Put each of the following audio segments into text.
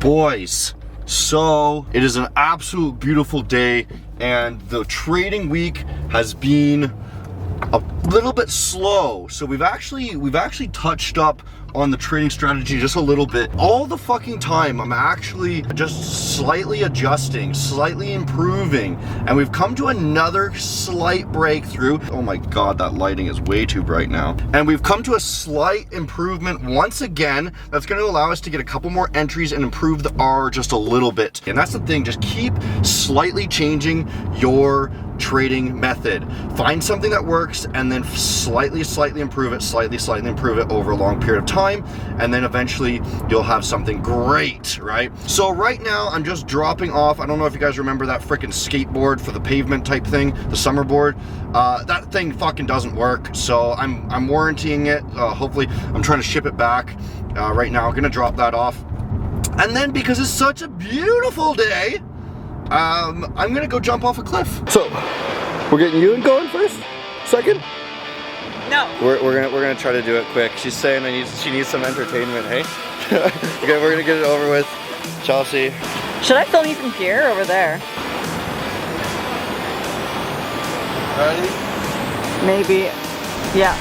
Boys, so it is an absolute beautiful day, and the trading week has been a little bit slow. So we've actually touched up on the trading strategy just a little bit. All the fucking time I'm actually just slightly adjusting, slightly improving, and we've come to another slight breakthrough. Oh my god, that lighting is way too bright now. And we've come to a slight improvement once again that's going to allow us to get a couple more entries and improve the R just a little bit. And that's the thing, just keep slightly changing your trading method. Find something that works and then slightly improve it, slightly improve it over a long period of time, and then eventually you'll have something great, right? So right now I'm just dropping off. I don't know if you guys remember that freaking skateboard for the pavement type thing, the summer board. That thing fucking doesn't work, so I'm warrantying it. Hopefully I'm trying to ship it back right now. I'm gonna drop that off, and then because it's such a beautiful day, I'm gonna go jump off a cliff. So we're getting you going first, second. No. We're gonna try to do it quick. She's saying she needs some entertainment. Hey. Okay, we're gonna get it over with. Chelsea. Should I film you from here or over there? Ready? Maybe. Yeah.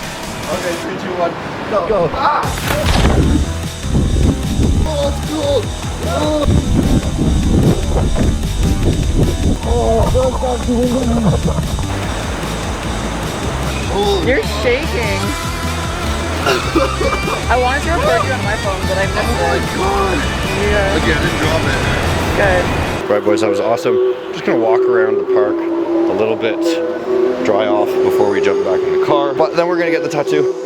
Okay, 3, 2, 1, go. Go. Ah! Oh, it's cool. You're shaking. I wanted to record you on my phone, but I missed it. Oh my god. Yeah. Okay, I didn't drop it. Good. Right, boys, that was awesome. Just gonna walk around the park a little bit, dry off before we jump back in the car. But then we're gonna get the tattoo.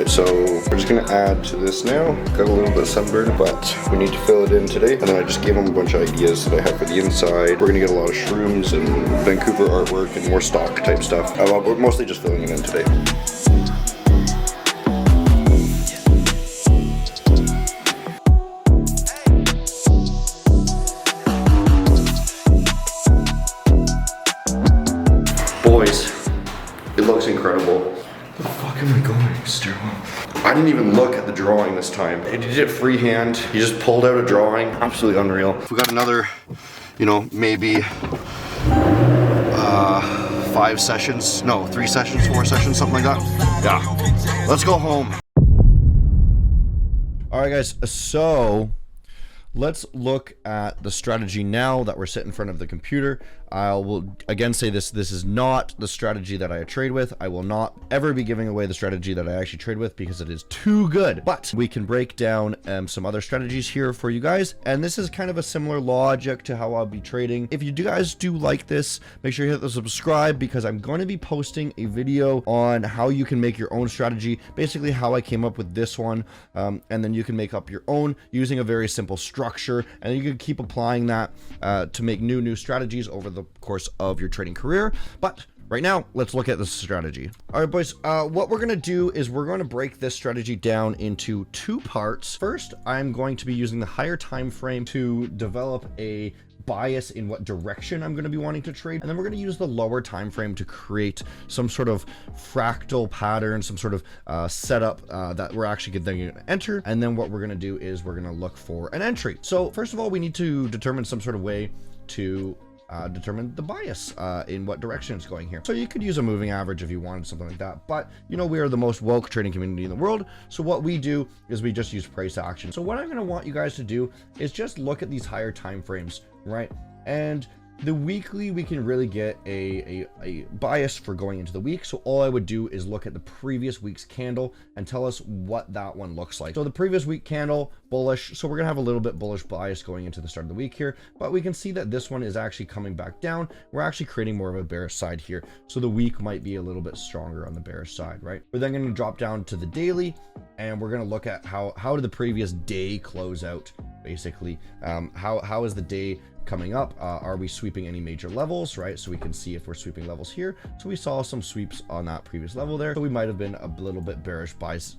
So we're just gonna add to this now. Got a little bit of sunburn, but we need to fill it in today. And then I just gave them a bunch of ideas that I have for the inside. We're gonna get a lot of shrooms and Vancouver artwork and more stock type stuff. We're mostly just filling it in today. Boys, it looks incredible. Where the fuck am I going? Stairwell. I didn't even look at the drawing this time. He did it freehand. He just pulled out a drawing. Absolutely unreal. We got another, maybe 5 sessions. No, 3 sessions, 4 sessions, something like that. Yeah. Let's go home. All right, guys. So let's look at the strategy now that we're sitting in front of the computer. I will again say this is not the strategy that I trade with. I will not ever be giving away the strategy that I actually trade with because it is too good. But we can break down some other strategies here for you guys. And this is kind of a similar logic to how I'll be trading. If you guys do like this, make sure you hit the subscribe, because I'm going to be posting a video on how you can make your own strategy. Basically how I came up with this one. And then you can make up your own using a very simple structure. And you can keep applying that to make new strategies over the course of your trading career. But right now, let's look at the strategy. All right, boys, what we're going to do is we're going to break this strategy down into 2 parts. First, I'm going to be using the higher time frame to develop a bias in what direction I'm going to be wanting to trade, and then we're going to use the lower time frame to create some sort of fractal pattern, some sort of setup that we're actually going to enter. And then what we're going to do is we're going to look for an entry. So first of all, we need to determine some sort of way to determine the bias in what direction it's going here. So you could use a moving average if you wanted something like that, but we are the most woke trading community in the world, so what we do is we just use price action. So what I'm going to want you guys to do is just look at these higher time frames, right? And the weekly, we can really get a bias for going into the week. So all I would do is look at the previous week's candle and tell us what that one looks like. So the previous week candle, bullish. So we're gonna have a little bit bullish bias going into the start of the week here, but we can see that this one is actually coming back down. We're actually creating more of a bearish side here. So the week might be a little bit stronger on the bearish side, right? We're then gonna drop down to the daily, and we're gonna look at how did the previous day close out, basically. How is the day coming up? Are we sweeping any major levels, right? So we can see if we're sweeping levels here. So we saw some sweeps on that previous level there, so we might have been a little bit bearish bias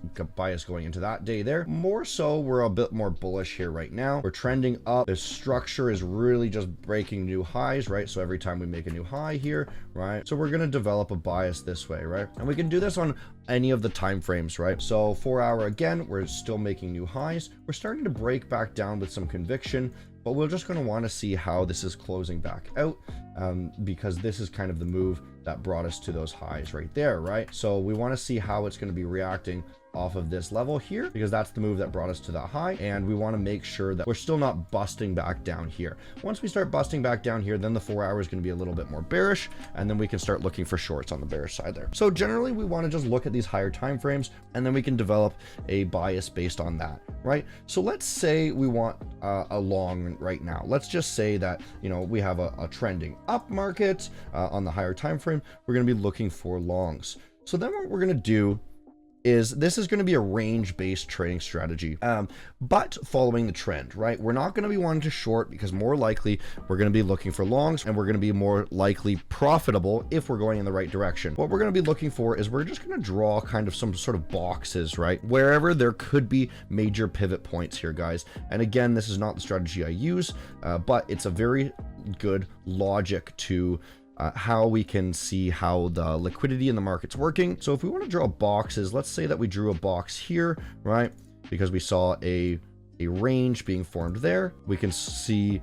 going into that day there. More so, we're a bit more bullish here right now. We're trending up. The structure is really just breaking new highs, right? So every time we make a new high here, right, so we're going to develop a bias this way, right? And we can do this on any of the time frames, right? So 4 hour, again, we're still making new highs. We're starting to break back down with some conviction, but we're just going to want to see how this is closing back out, because this is kind of the move that brought us to those highs right there, right? So we want to see how it's going to be reacting off of this level here, because that's the move that brought us to that high, and we want to make sure that we're still not busting back down here. Once we start busting back down here, then the 4 hour is going to be a little bit more bearish, and then we can start looking for shorts on the bearish side there. So generally we want to just look at these higher time frames, and then we can develop a bias based on that, right? So let's say we want a long right now. Let's just say that, you know, we have a trending up market on the higher time frame. We're going to be looking for longs. So then what we're going to do is this is going to be a range-based trading strategy, but following the trend, right? We're not going to be wanting to short, because more likely we're going to be looking for longs, and we're going to be more likely profitable if we're going in the right direction. What we're going to be looking for is we're just going to draw kind of some sort of boxes, right? Wherever there could be major pivot points here, guys. And again, this is not the strategy I use, but it's a very good logic to how we can see how the liquidity in the market's working. So if we want to draw boxes, let's say that we drew a box here, right? Because we saw a range being formed there. We can see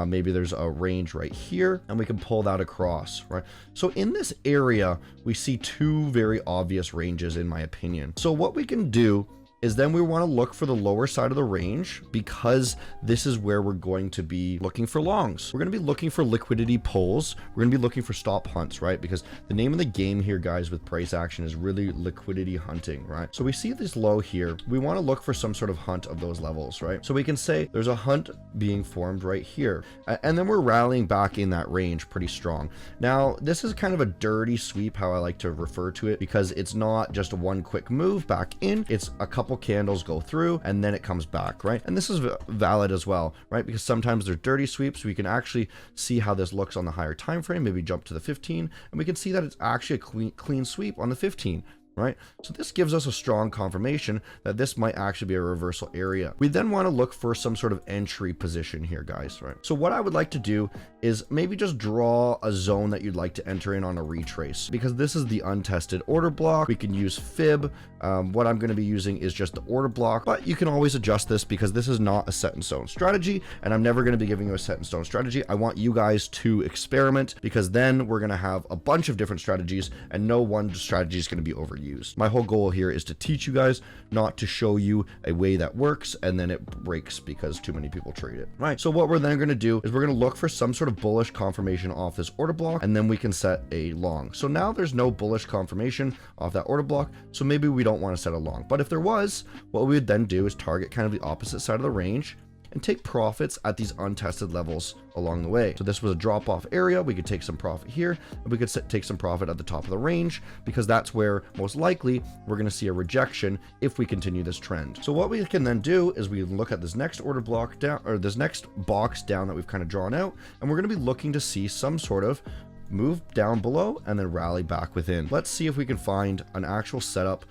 maybe there's a range right here, and we can pull that across, right? So in this area, we see two very obvious ranges, in my opinion. So what we can do is then we want to look for the lower side of the range, because this is where we're going to be looking for longs. We're going to be looking for liquidity pulls. We're going to be looking for stop hunts, right? Because the name of the game here, guys, with price action is really liquidity hunting, right? So we see this low here. We want to look for some sort of hunt of those levels, right? So we can say there's a hunt being formed right here, and then we're rallying back in that range pretty strong. Now, this is kind of a dirty sweep, how I like to refer to it, because it's not just a one quick move back in. It's a couple candles go through and then it comes back, right? And this is valid as well, right? Because sometimes they're dirty sweeps. We can actually see how this looks on the higher time frame, maybe jump to the 15, and we can see that it's actually a clean sweep on the 15. Right? So this gives us a strong confirmation that this might actually be a reversal area. We then want to look for some sort of entry position here, guys, right? So what I would like to do is maybe just draw a zone that you'd like to enter in on a retrace, because this is the untested order block. We can use fib. What I'm going to be using is just the order block, but you can always adjust this, because this is not a set in stone strategy, and I'm never going to be giving you a set in stone strategy. I want you guys to experiment, because then we're going to have a bunch of different strategies, and no one strategy is going to be overused. My whole goal here is to teach you guys, not to show you a way that works and then it breaks because too many people trade it, right? So what we're then going to do is we're going to look for some sort of bullish confirmation off this order block, and then we can set a long. So now there's no bullish confirmation off that order block, so maybe we don't want to set a long. But if there was, what we would then do is target kind of the opposite side of the range and take profits at these untested levels along the way. So this was a drop off area. We could take some profit here, and we could take some profit at the top of the range, because that's where most likely we're going to see a rejection if we continue this trend. So what we can then do is we look at this next order block down, or this next box down that we've kind of drawn out, and we're going to be looking to see some sort of move down below and then rally back within. Let's see if we can find an actual setup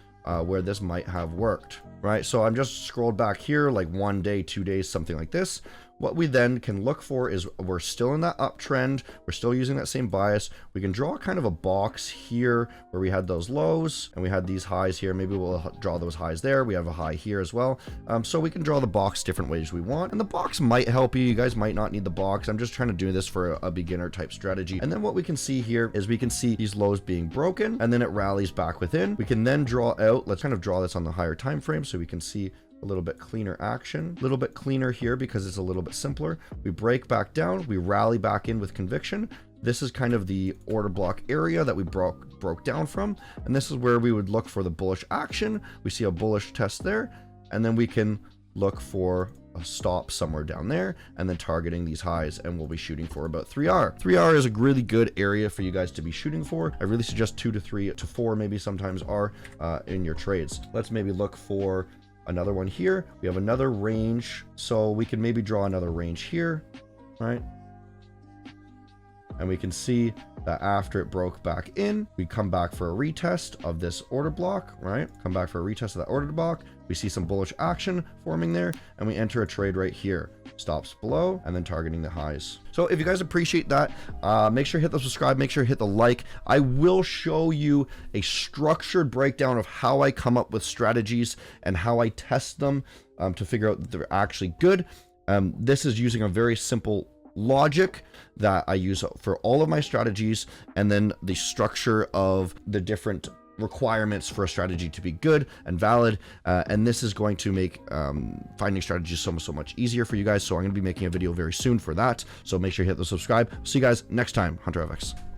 where this might have worked, right? So I'm just scrolled back here, like 1 day, 2 days, something like this. What we then can look for is we're still in that uptrend. We're still using that same bias. We can draw kind of a box here where we had those lows and we had these highs here. Maybe we'll draw those highs there. We have a high here as well. So we can draw the box different ways we want. And the box might help you. You guys might not need the box. I'm just trying to do this for a beginner type strategy. And then what we can see here is we can see these lows being broken, and then it rallies back within. We can then draw out, let's kind of draw this on the higher time frame so we can see a little bit cleaner action, a little bit cleaner here because it's a little bit simpler. We break back down, we rally back in with conviction. This is kind of the order block area that we broke down from, and this is where we would look for the bullish action. We see a bullish test there, and then we can look for a stop somewhere down there, and then targeting these highs, and we'll be shooting for about 3R. 3R is a really good area for you guys to be shooting for. I really suggest 2 to 3 to 4 maybe sometimes R in your trades. Let's maybe look for another one here. We have another range, so we can maybe draw another range here, right? and we can see that after it broke back in, we come back for a retest of this order block, right? Come back for a retest of that order block. We see some bullish action forming there, and we enter a trade right here. Stops below and then targeting the highs. So if you guys appreciate that, make sure to hit the subscribe, make sure to hit the like. I will show you a structured breakdown of how I come up with strategies and how I test them to figure out that they're actually good. This is using a very simple logic that I use for all of my strategies, and then the structure of the different requirements for a strategy to be good and valid, and this is going to make finding strategies so much easier for you guys. So I'm going to be making a video very soon for that, so make sure you hit the subscribe. See you guys next time. Hunter FX.